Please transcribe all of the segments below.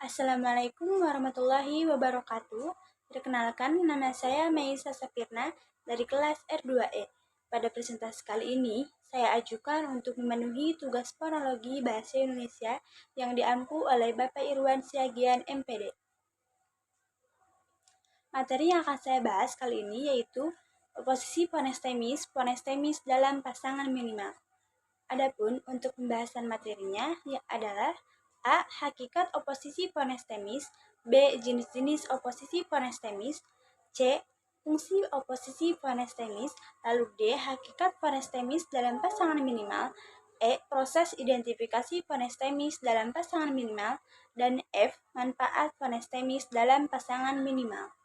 Assalamualaikum warahmatullahi wabarakatuh. Perkenalkan, nama saya Meisa Sapirna dari kelas R2E. Pada presentasi kali ini, saya ajukan untuk memenuhi tugas fonologi Bahasa Indonesia yang diampu oleh Bapak Irwan Siagian MPD. Materi yang akan saya bahas kali ini yaitu posisi fonestemis dalam pasangan minimal. Adapun untuk pembahasan materinya adalah A. Hakikat oposisi fonestemis, B. Jenis-jenis oposisi fonestemis, C. Fungsi oposisi fonestemis, lalu D. Hakikat fonestemis dalam pasangan minimal, E. Proses identifikasi fonestemis dalam pasangan minimal, dan F. Manfaat fonestemis dalam pasangan minimal.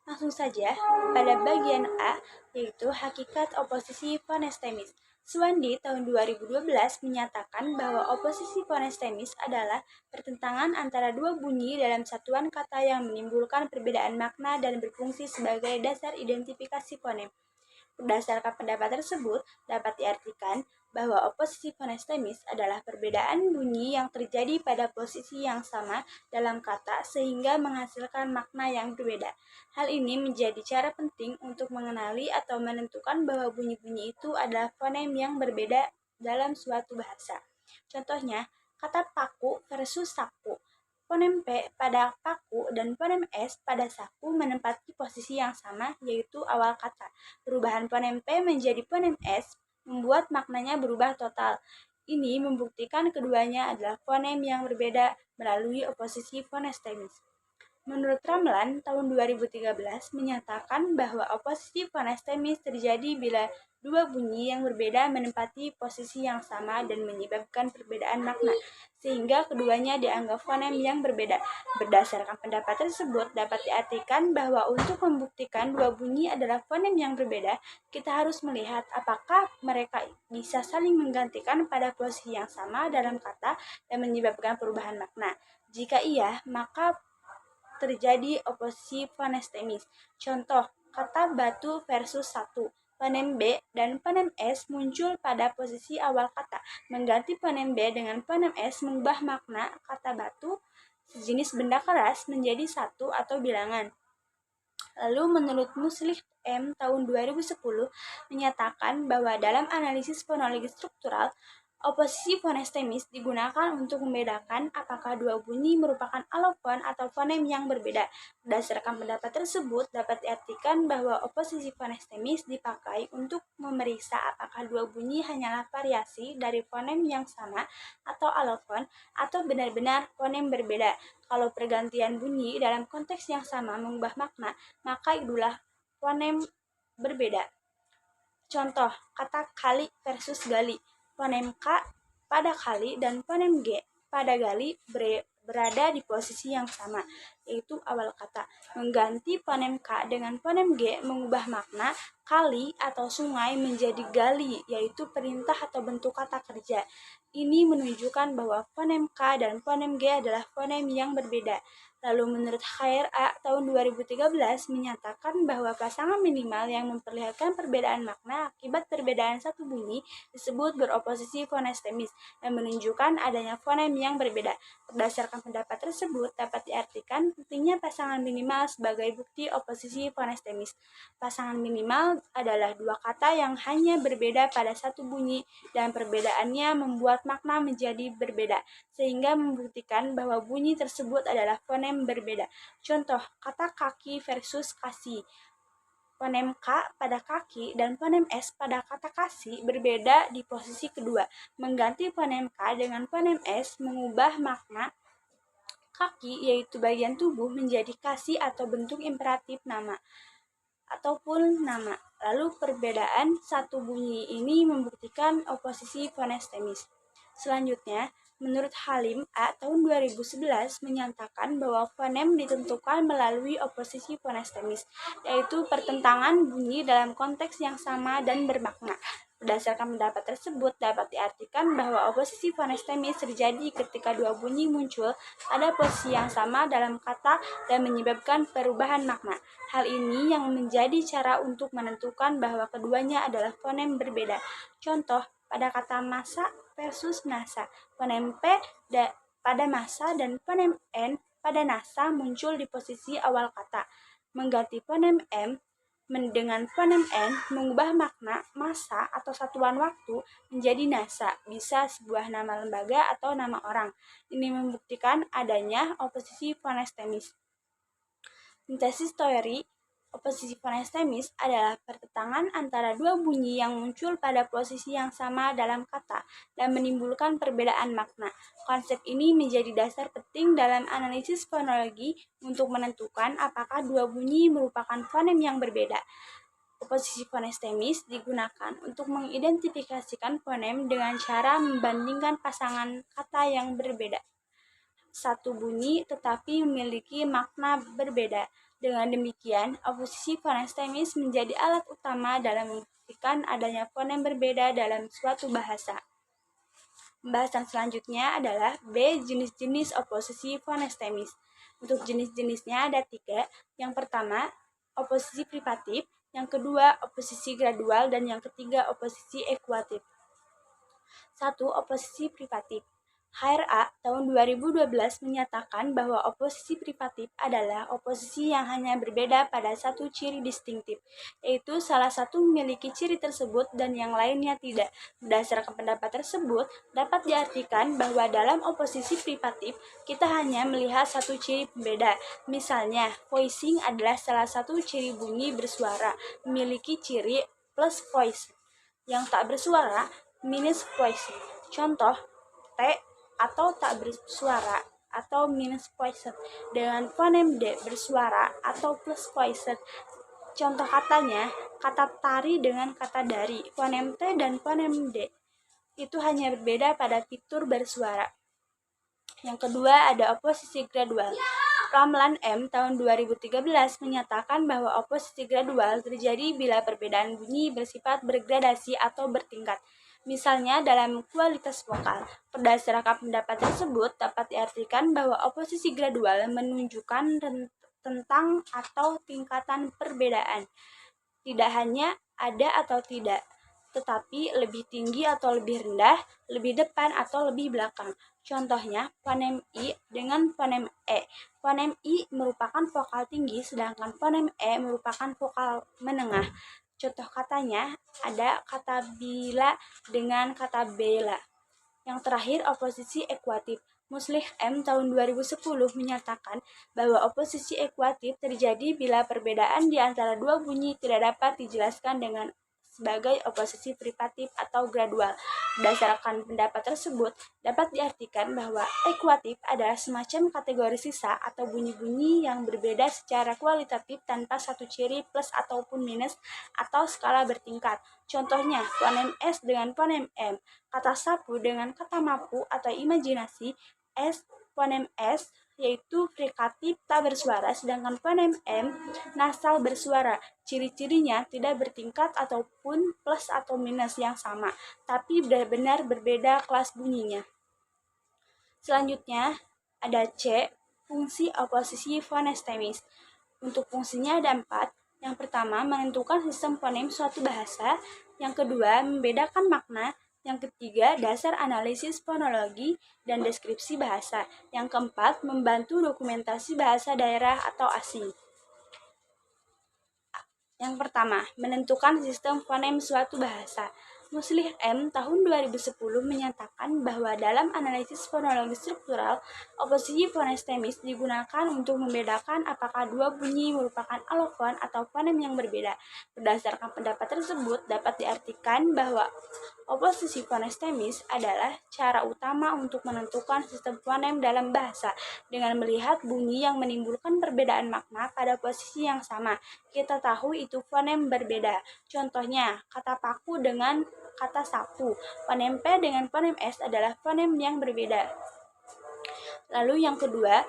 Langsung saja, pada bagian A, yaitu hakikat oposisi fonestemis. Suwandi tahun 2012 menyatakan bahwa oposisi fonestemis adalah pertentangan antara dua bunyi dalam satuan kata yang menimbulkan perbedaan makna dan berfungsi sebagai dasar identifikasi fonem. Berdasarkan pendapat tersebut, dapat diartikan bahwa oposisi fonestemis adalah perbedaan bunyi yang terjadi pada posisi yang sama dalam kata sehingga menghasilkan makna yang berbeda. Hal ini menjadi cara penting untuk mengenali atau menentukan bahwa bunyi-bunyi itu adalah fonem yang berbeda dalam suatu bahasa. Contohnya, kata paku versus saku. Fonem P pada paku dan fonem S pada saku menempati posisi yang sama, yaitu awal kata. Perubahan fonem P menjadi fonem S membuat maknanya berubah total. Ini membuktikan keduanya adalah fonem yang berbeda melalui oposisi fonestemis. Menurut Ramlan, tahun 2013 menyatakan bahwa oposisi fonestemis terjadi bila dua bunyi yang berbeda menempati posisi yang sama dan menyebabkan perbedaan makna, sehingga keduanya dianggap fonem yang berbeda. Berdasarkan pendapat tersebut, dapat diartikan bahwa untuk membuktikan dua bunyi adalah fonem yang berbeda, kita harus melihat apakah mereka bisa saling menggantikan pada posisi yang sama dalam kata dan menyebabkan perubahan makna. Jika iya, maka terjadi oposisi fonestemis. Contoh, kata batu versus satu. Fonem B dan fonem S muncul pada posisi awal kata. Mengganti fonem B dengan fonem S mengubah makna kata batu sejenis benda keras menjadi satu atau bilangan. Lalu menurut Muslih M tahun 2010 menyatakan bahwa dalam analisis fonologi struktural, oposisi fonestemis digunakan untuk membedakan apakah dua bunyi merupakan alofon atau fonem yang berbeda. Berdasarkan pendapat tersebut, dapat diartikan bahwa oposisi fonestemis dipakai untuk memeriksa apakah dua bunyi hanyalah variasi dari fonem yang sama atau alofon atau benar-benar fonem berbeda. Kalau pergantian bunyi dalam konteks yang sama mengubah makna, maka itulah fonem berbeda. Contoh, kata kali versus gali. Fonem K pada kali dan fonem G pada gali berada di posisi yang sama, yaitu awal kata. Mengganti fonem K dengan fonem G mengubah makna kali atau sungai menjadi gali, yaitu perintah atau bentuk kata kerja. Ini menunjukkan bahwa fonem K dan fonem G adalah fonem yang berbeda. Lalu menurut HRA tahun 2013 menyatakan bahwa pasangan minimal yang memperlihatkan perbedaan makna akibat perbedaan satu bunyi disebut beroposisi fonestemis dan menunjukkan adanya fonem yang berbeda. Berdasarkan pendapat tersebut dapat diartikan pentingnya pasangan minimal sebagai bukti oposisi fonestemis. Pasangan minimal adalah dua kata yang hanya berbeda pada satu bunyi dan perbedaannya membuat makna menjadi berbeda, sehingga membuktikan bahwa bunyi tersebut adalah fonem berbeda. Contoh, kata kaki versus kasih. Fonem K pada kaki dan fonem S pada kata kasih berbeda di posisi kedua. Mengganti fonem K dengan fonem S mengubah makna kaki, yaitu bagian tubuh, menjadi kasih atau bentuk imperatif nama ataupun nama. Lalu perbedaan satu bunyi ini membuktikan oposisi fonestemis. Selanjutnya, menurut Halim A tahun 2011 menyatakan bahwa fonem ditentukan melalui oposisi fonestemis, yaitu pertentangan bunyi dalam konteks yang sama dan bermakna. Berdasarkan pendapat tersebut dapat diartikan bahwa oposisi fonestemis terjadi ketika dua bunyi muncul pada posisi yang sama dalam kata dan menyebabkan perubahan makna. Hal ini yang menjadi cara untuk menentukan bahwa keduanya adalah fonem berbeda. Contoh, pada kata masa versus nasa, fonem P pada masa dan fonem N pada nasa muncul di posisi awal kata. Mengganti fonem M dengan fonem N mengubah makna masa atau satuan waktu menjadi nasa, bisa sebuah nama lembaga atau nama orang. Ini membuktikan adanya oposisi fonestemis. Sintesis teori oposisi fonestemis adalah pertentangan antara dua bunyi yang muncul pada posisi yang sama dalam kata dan menimbulkan perbedaan makna. Konsep ini menjadi dasar penting dalam analisis fonologi untuk menentukan apakah dua bunyi merupakan fonem yang berbeda. Oposisi fonestemis digunakan untuk mengidentifikasikan fonem dengan cara membandingkan pasangan kata yang berbeda. Satu bunyi tetapi memiliki makna berbeda. Dengan demikian, oposisi fonestemis menjadi alat utama dalam membuktikan adanya fonem berbeda dalam suatu bahasa. Pembahasan selanjutnya adalah B. Jenis-jenis oposisi fonestemis. Untuk jenis-jenisnya ada 3. Yang pertama, oposisi privatif. Yang kedua, oposisi gradual. Dan yang ketiga, oposisi ekuatif. 1. Oposisi privatif. HRA tahun 2012 menyatakan bahwa oposisi privatif adalah oposisi yang hanya berbeda pada satu ciri distintif, yaitu salah satu memiliki ciri tersebut dan yang lainnya tidak. Berdasarkan pendapat tersebut, dapat diartikan bahwa dalam oposisi privatif, kita hanya melihat satu ciri pembeda. Misalnya, voicing adalah salah satu ciri bunyi bersuara, memiliki ciri plus voice. Yang tak bersuara, minus voice. Contoh, T atau tak bersuara atau minus voiced dengan fonem D bersuara atau plus voiced. Contoh katanya, kata tari dengan kata dari, fonem T dan fonem D itu hanya berbeda pada fitur bersuara. Yang kedua ada oposisi gradual. Ramlan M tahun 2013 menyatakan bahwa oposisi gradual terjadi bila perbedaan bunyi bersifat bergradasi atau bertingkat. Misalnya dalam kualitas vokal. Berdasarkan pendapat tersebut, dapat diartikan bahwa oposisi gradual menunjukkan tentang atau tingkatan perbedaan. Tidak hanya ada atau tidak, tetapi lebih tinggi atau lebih rendah, lebih depan atau lebih belakang. Contohnya, fonem I dengan fonem E. Fonem I merupakan vokal tinggi, sedangkan fonem E merupakan vokal menengah. Contoh katanya ada kata bila dengan kata bela. Yang terakhir, oposisi ekuatif. Muslih M tahun 2010 menyatakan bahwa oposisi ekuatif terjadi bila perbedaan di antara dua bunyi tidak dapat dijelaskan dengan sebagai oposisi privatif atau gradual. Berdasarkan pendapat tersebut, dapat diartikan bahwa ekuatif adalah semacam kategori sisa atau bunyi-bunyi yang berbeda secara kualitatif tanpa satu ciri plus ataupun minus atau skala bertingkat. Contohnya, fonem S dengan fonem M, kata sapu dengan kata mapu atau imajinasi, S, fonem S, yaitu frikatif tak bersuara, sedangkan fonem M nasal bersuara. Ciri-cirinya tidak bertingkat ataupun plus atau minus yang sama, tapi benar-benar berbeda kelas bunyinya. Selanjutnya ada C, fungsi oposisi fonestemis. Untuk fungsinya ada 4. Yang pertama, menentukan sistem fonem suatu bahasa. Yang kedua, membedakan makna. Yang ketiga, dasar analisis fonologi dan deskripsi bahasa. Yang keempat, membantu dokumentasi bahasa daerah atau asing. Yang pertama, menentukan sistem fonem suatu bahasa. Muslih M tahun 2010 menyatakan bahwa dalam analisis fonologi struktural, oposisi fonestemis digunakan untuk membedakan apakah dua bunyi merupakan alofon atau fonem yang berbeda. Berdasarkan pendapat tersebut, dapat diartikan bahwa oposisi fonestemis adalah cara utama untuk menentukan sistem fonem dalam bahasa dengan melihat bunyi yang menimbulkan perbedaan makna pada posisi yang sama. Kita tahu itu fonem berbeda. Contohnya, kata paku dengan kata sapu. Fonem P dengan fonem S adalah fonem yang berbeda. Lalu yang kedua,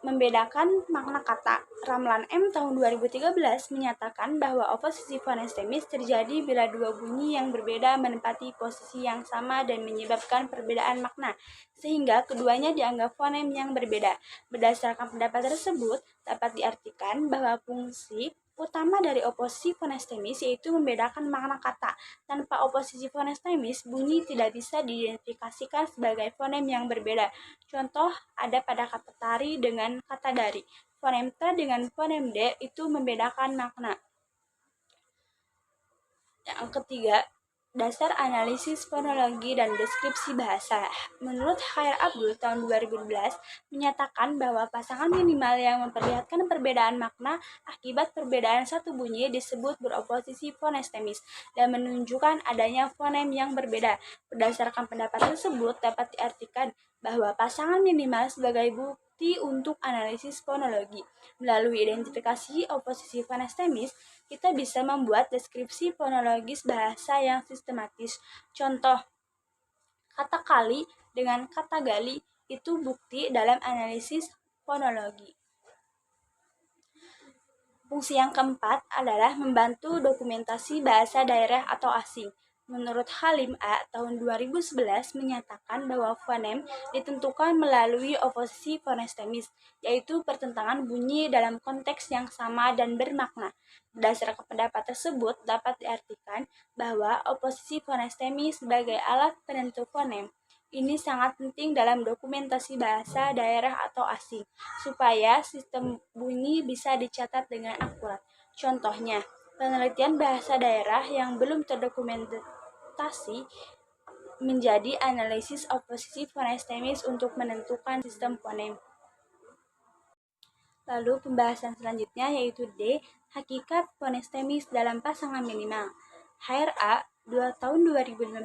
membedakan makna kata. Ramlan M tahun 2013 menyatakan bahwa oposisi fonestemis terjadi bila dua bunyi yang berbeda menempati posisi yang sama dan menyebabkan perbedaan makna, sehingga keduanya dianggap fonem yang berbeda. Berdasarkan pendapat tersebut, dapat diartikan bahwa fungsi utama dari oposisi fonestemis yaitu membedakan makna kata. Tanpa oposisi fonestemis, bunyi tidak bisa diidentifikasikan sebagai fonem yang berbeda. Contoh ada pada kata tari dengan kata dari. Fonem T dengan fonem D itu membedakan makna. Yang ketiga, dasar analisis fonologi dan deskripsi bahasa. Menurut Khair Abdul tahun 2012 menyatakan bahwa pasangan minimal yang memperlihatkan perbedaan makna akibat perbedaan satu bunyi disebut beroposisi fonestemis dan menunjukkan adanya fonem yang berbeda. Berdasarkan pendapat tersebut dapat diartikan bahwa pasangan minimal sebagai bukti untuk analisis fonologi. Melalui identifikasi oposisi fonestemis, kita bisa membuat deskripsi fonologis bahasa yang sistematis. Contoh, kata kali dengan kata gali itu bukti dalam analisis fonologi. Fungsi yang keempat adalah membantu dokumentasi bahasa daerah atau asing. Menurut Halim A. tahun 2011 menyatakan bahwa fonem ditentukan melalui oposisi fonestemis, yaitu pertentangan bunyi dalam konteks yang sama dan bermakna. Berdasarkan pendapat tersebut dapat diartikan bahwa oposisi fonestemis sebagai alat penentu fonem ini sangat penting dalam dokumentasi bahasa daerah atau asing, supaya sistem bunyi bisa dicatat dengan akurat. Contohnya, penelitian bahasa daerah yang belum terdokumentasi menjadi analisis oposisi fonestemis untuk menentukan sistem fonem. Lalu pembahasan selanjutnya yaitu D. Hakikat fonestemis dalam pasangan minimal. Khair A. tahun 2015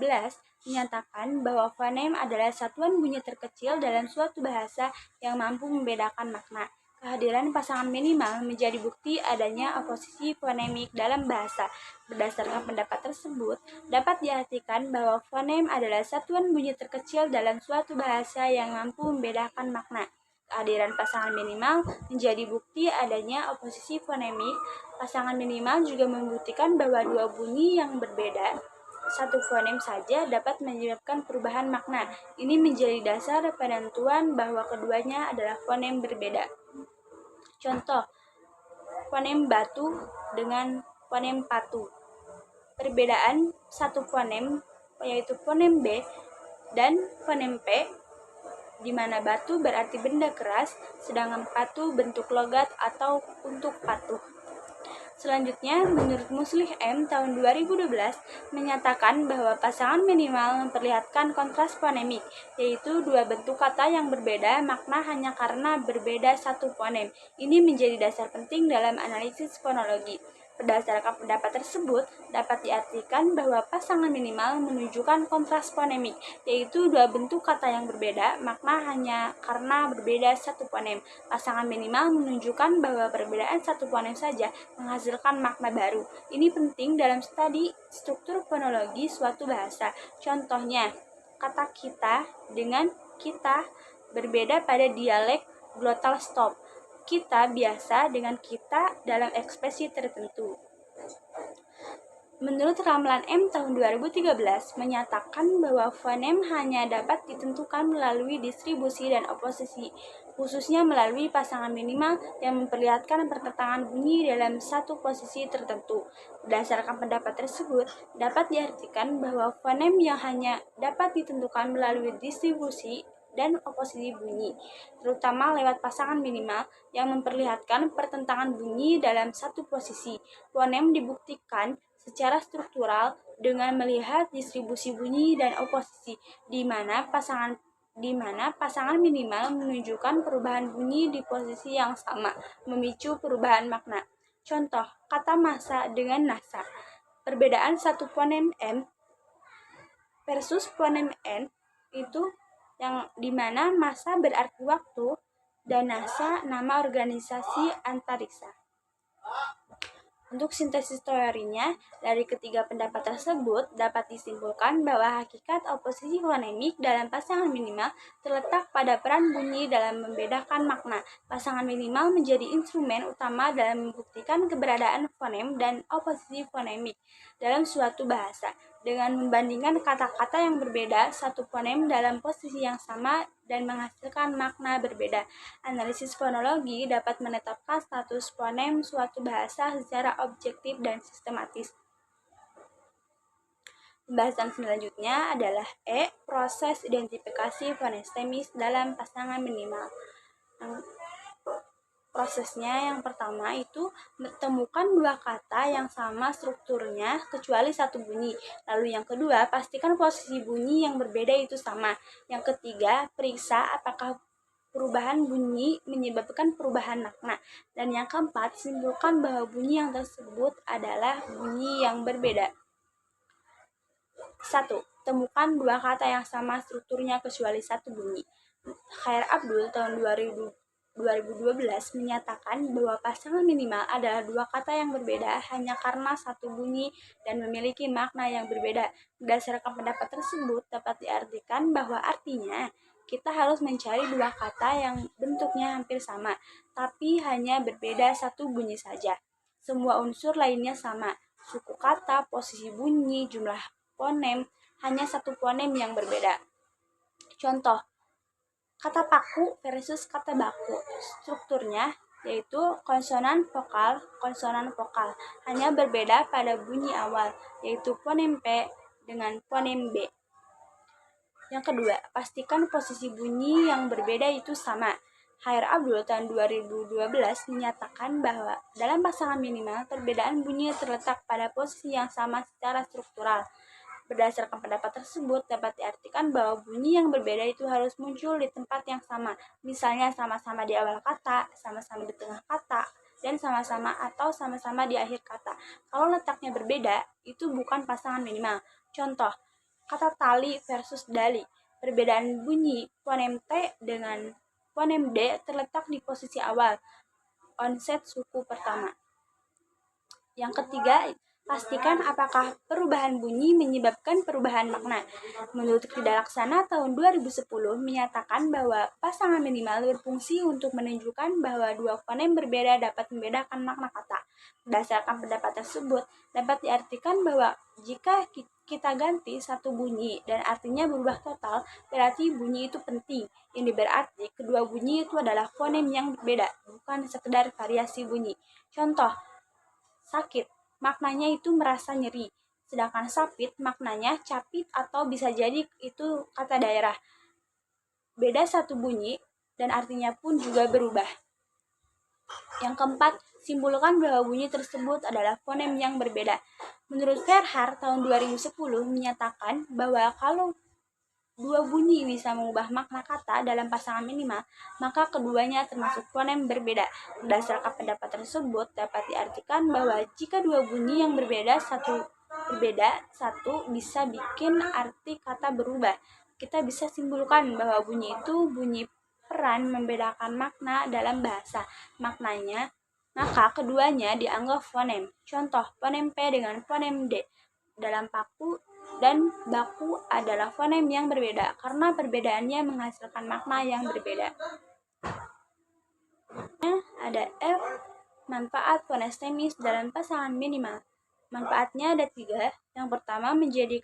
menyatakan bahwa fonem adalah satuan bunyi terkecil dalam suatu bahasa yang mampu membedakan makna. Kehadiran pasangan minimal menjadi bukti adanya oposisi fonemik dalam bahasa. Berdasarkan pendapat tersebut, dapat diartikan bahwa fonem adalah satuan bunyi terkecil dalam suatu bahasa yang mampu membedakan makna. Kehadiran pasangan minimal menjadi bukti adanya oposisi fonemik. Pasangan minimal juga membuktikan bahwa dua bunyi yang berbeda satu fonem saja dapat menyebabkan perubahan makna. Ini menjadi dasar penentuan bahwa keduanya adalah fonem berbeda. Contoh, fonem batu dengan fonem patu. Perbedaan satu fonem yaitu fonem B dan fonem P, di mana batu berarti benda keras, sedangkan patu bentuk logat atau untuk patuh. Selanjutnya, menurut Muslih M. tahun 2012 menyatakan bahwa pasangan minimal memperlihatkan kontras fonemik, yaitu dua bentuk kata yang berbeda makna hanya karena berbeda satu fonem. Ini menjadi dasar penting dalam analisis fonologi. Berdasarkan pendapat tersebut, dapat diartikan bahwa pasangan minimal menunjukkan kontras fonemik, yaitu dua bentuk kata yang berbeda, makna hanya karena berbeda satu fonem. Pasangan minimal menunjukkan bahwa perbedaan satu fonem saja menghasilkan makna baru. Ini penting dalam studi struktur fonologi suatu bahasa. Contohnya, kata kita dengan kita berbeda pada dialek glottal stop. Kita biasa dengan kita dalam ekspresi tertentu. Menurut Ramlan M. tahun 2013 menyatakan bahwa fonem hanya dapat ditentukan melalui distribusi dan oposisi, khususnya melalui pasangan minimal yang memperlihatkan pertentangan bunyi dalam satu posisi tertentu. Berdasarkan pendapat tersebut, dapat diartikan bahwa fonem yang hanya dapat ditentukan melalui distribusi dan oposisi bunyi, terutama lewat pasangan minimal yang memperlihatkan pertentangan bunyi dalam satu posisi. Fonem dibuktikan secara struktural dengan melihat distribusi bunyi dan oposisi, di mana pasangan minimal menunjukkan perubahan bunyi di posisi yang sama, memicu perubahan makna. Contoh, kata masa dengan nasa. Perbedaan satu fonem M versus fonem N itu yang dimana masa berarti waktu dan NASA nama organisasi antariksa. Untuk sintesis teorinya, dari ketiga pendapat tersebut dapat disimpulkan bahwa hakikat oposisi fonemik dalam pasangan minimal terletak pada peran bunyi dalam membedakan makna. Pasangan minimal menjadi instrumen utama dalam membuktikan keberadaan fonem dan oposisi fonemik dalam suatu bahasa. dengan membandingkan kata-kata yang berbeda satu fonem dalam posisi yang sama dan menghasilkan makna berbeda. Analisis fonologi dapat menetapkan status fonem suatu bahasa secara objektif dan sistematis. Pembahasan selanjutnya adalah proses identifikasi fonestemis dalam pasangan minimal. Prosesnya yang pertama itu temukan dua kata yang sama strukturnya kecuali satu bunyi. Lalu yang kedua, pastikan posisi bunyi yang berbeda itu sama. Yang ketiga, periksa apakah perubahan bunyi menyebabkan perubahan makna. Dan yang keempat, simpulkan bahwa bunyi yang tersebut adalah bunyi yang berbeda. 1. Temukan dua kata yang sama strukturnya kecuali satu bunyi. Khair Abdul tahun 2012 menyatakan bahwa pasangan minimal adalah dua kata yang berbeda hanya karena satu bunyi dan memiliki makna yang berbeda. Berdasarkan pendapat tersebut dapat diartikan bahwa artinya kita harus mencari dua kata yang bentuknya hampir sama, tapi hanya berbeda satu bunyi saja. Semua unsur lainnya sama, suku kata, posisi bunyi, jumlah fonem, hanya satu fonem yang berbeda. Contoh, kata paku versus kata baku. Strukturnya yaitu konsonan vokal, hanya berbeda pada bunyi awal, yaitu fonem P dengan fonem B. Yang kedua, pastikan posisi bunyi yang berbeda itu sama. Khair Abdul tahun 2012 menyatakan bahwa dalam pasangan minimal, perbedaan bunyi terletak pada posisi yang sama secara struktural. Berdasarkan pendapat tersebut, dapat diartikan bahwa bunyi yang berbeda itu harus muncul di tempat yang sama, misalnya sama-sama di awal kata, sama-sama di tengah kata, dan sama-sama atau sama-sama di akhir kata. Kalau letaknya berbeda, itu bukan pasangan minimal. Contoh, kata tali versus dali. Perbedaan bunyi fonem T dengan fonem D terletak di posisi awal, onset suku pertama. Yang ketiga, pastikan apakah perubahan bunyi menyebabkan perubahan makna. Menurut Krida Laksana tahun 2010 menyatakan bahwa pasangan minimal berfungsi untuk menunjukkan bahwa dua fonem berbeda dapat membedakan makna kata. Berdasarkan pendapat tersebut, dapat diartikan bahwa jika kita ganti satu bunyi dan artinya berubah total, berarti bunyi itu penting. Ini berarti kedua bunyi itu adalah fonem yang berbeda, bukan sekedar variasi bunyi. Contoh, sakit, maknanya itu merasa nyeri. Sedangkan sapit, maknanya capit atau bisa jadi itu kata daerah. Beda satu bunyi dan artinya pun juga berubah. Yang keempat, simpulkan bahwa bunyi tersebut adalah fonem yang berbeda. Menurut Verhaar tahun 2010 menyatakan bahwa kalau dua bunyi bisa mengubah makna kata dalam pasangan minimal, maka keduanya termasuk fonem berbeda. Berdasarkan pendapat tersebut, dapat diartikan bahwa jika dua bunyi yang berbeda satu bisa bikin arti kata berubah. Kita bisa simpulkan bahwa bunyi itu bunyi peran membedakan makna dalam bahasa. Maka keduanya dianggap fonem. Contoh, fonem P dengan fonem D. Dalam paku dan baku adalah fonem yang berbeda karena perbedaannya menghasilkan makna yang berbeda. Ada F, manfaat fonestemis dalam pasangan minimal. Manfaatnya ada 3. Yang pertama, menjadi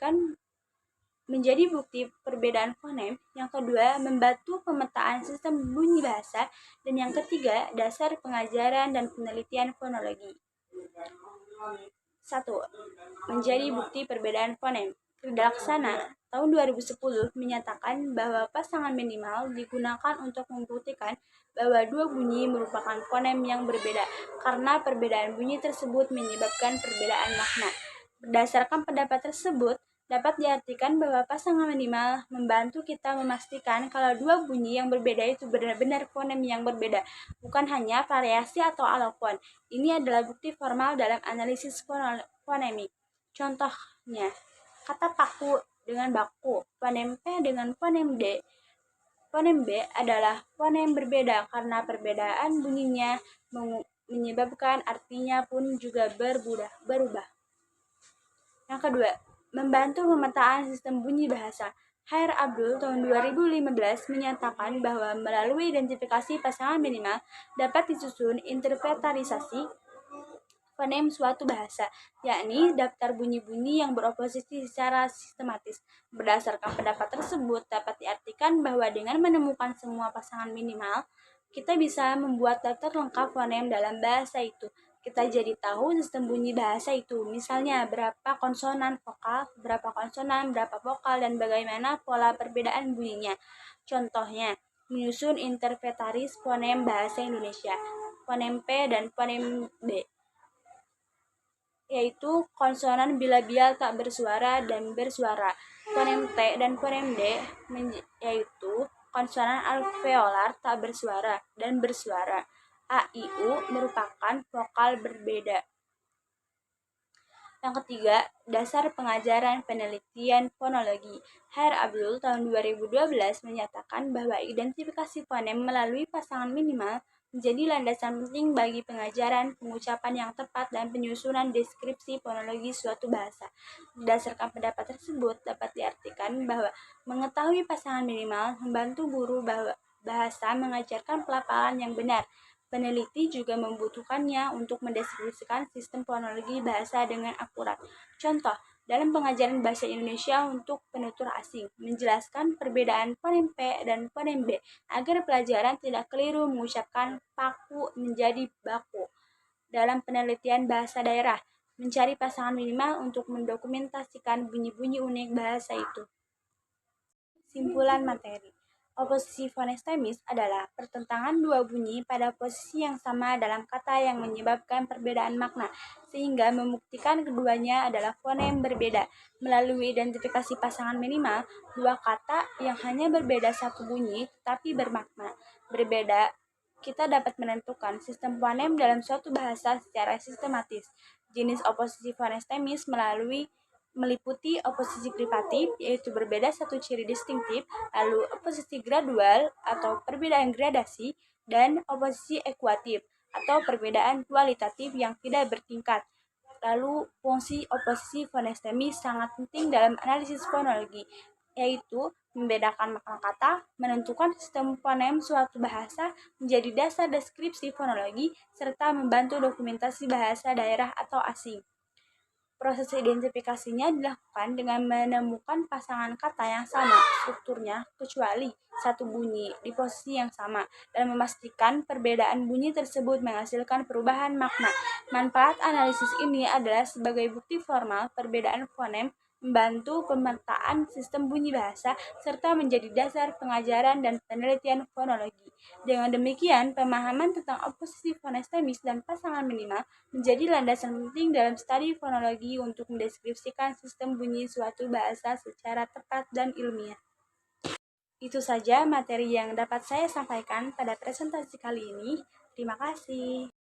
bukti perbedaan fonem. Yang kedua, membantu pemetaan sistem bunyi bahasa. Dan yang ketiga, dasar pengajaran dan penelitian fonologi. 1. Menjadi bukti perbedaan fonem. Krida Laksana tahun 2010 menyatakan bahwa pasangan minimal digunakan untuk membuktikan bahwa dua bunyi merupakan fonem yang berbeda karena perbedaan bunyi tersebut menyebabkan perbedaan makna. Berdasarkan pendapat tersebut, dapat diartikan bahwa pasangan minimal membantu kita memastikan kalau dua bunyi yang berbeda itu benar-benar fonem yang berbeda, bukan hanya variasi atau alofon. Ini adalah bukti formal dalam analisis fonemik. Contohnya, kata paku dengan baku, fonem P dengan fonem D. Fonem B adalah fonem berbeda karena perbedaan bunyinya menyebabkan artinya pun juga berubah. Yang kedua, membantu pemetaan sistem bunyi bahasa. Khair Abdul tahun 2015 menyatakan bahwa melalui identifikasi pasangan minimal dapat disusun interpretasi fonem suatu bahasa, yakni daftar bunyi-bunyi yang beroposisi secara sistematis. Berdasarkan pendapat tersebut, dapat diartikan bahwa dengan menemukan semua pasangan minimal, kita bisa membuat daftar lengkap fonem dalam bahasa itu. Kita jadi tahu sistem bunyi bahasa itu, misalnya berapa konsonan vokal, berapa vokal, dan bagaimana pola perbedaan bunyinya. Contohnya, menyusun interpretaris fonem bahasa Indonesia, fonem P dan fonem B, yaitu konsonan bilabial tak bersuara dan bersuara. Fonem T dan fonem D yaitu konsonan alveolar tak bersuara dan bersuara. A, I, U merupakan vokal berbeda. Yang ketiga, dasar pengajaran penelitian fonologi. Herr Abdul tahun 2012 menyatakan bahwa identifikasi fonem melalui pasangan minimal menjadi landasan penting bagi pengajaran, pengucapan yang tepat, dan penyusunan deskripsi fonologi suatu bahasa. Berdasarkan pendapat tersebut, dapat diartikan bahwa mengetahui pasangan minimal membantu guru bahasa mengajarkan pelafalan yang benar. Peneliti juga membutuhkannya untuk mendeskripsikan sistem fonologi bahasa dengan akurat. Contoh, dalam pengajaran bahasa Indonesia untuk penutur asing, menjelaskan perbedaan fonem P dan fonem B agar pelajaran tidak keliru mengucapkan paku menjadi baku. Dalam penelitian bahasa daerah, mencari pasangan minimal untuk mendokumentasikan bunyi-bunyi unik bahasa itu. Simpulan materi. Oposisi fonestemis adalah pertentangan dua bunyi pada posisi yang sama dalam kata yang menyebabkan perbedaan makna, sehingga membuktikan keduanya adalah fonem berbeda. Melalui identifikasi pasangan minimal, dua kata yang hanya berbeda satu bunyi tetapi bermakna berbeda, kita dapat menentukan sistem fonem dalam suatu bahasa secara sistematis. Jenis oposisi fonestemis meliputi oposisi privatif, yaitu berbeda satu ciri distintif, lalu oposisi gradual atau perbedaan gradasi, dan oposisi ekuatif atau perbedaan kualitatif yang tidak bertingkat. Lalu fungsi oposisi fonestemis sangat penting dalam analisis fonologi, yaitu membedakan makna kata, menentukan sistem fonem suatu bahasa menjadi dasar deskripsi fonologi, serta membantu dokumentasi bahasa daerah atau asing. Proses identifikasinya dilakukan dengan menemukan pasangan kata yang sama strukturnya kecuali satu bunyi di posisi yang sama dan memastikan perbedaan bunyi tersebut menghasilkan perubahan makna. Manfaat analisis ini adalah sebagai bukti formal perbedaan fonem, membantu pemetaan sistem bunyi bahasa, serta menjadi dasar pengajaran dan penelitian fonologi. Dengan demikian, pemahaman tentang oposisi fonestemis dan pasangan minimal menjadi landasan penting dalam studi fonologi untuk mendeskripsikan sistem bunyi suatu bahasa secara tepat dan ilmiah. Itu saja materi yang dapat saya sampaikan pada presentasi kali ini. Terima kasih.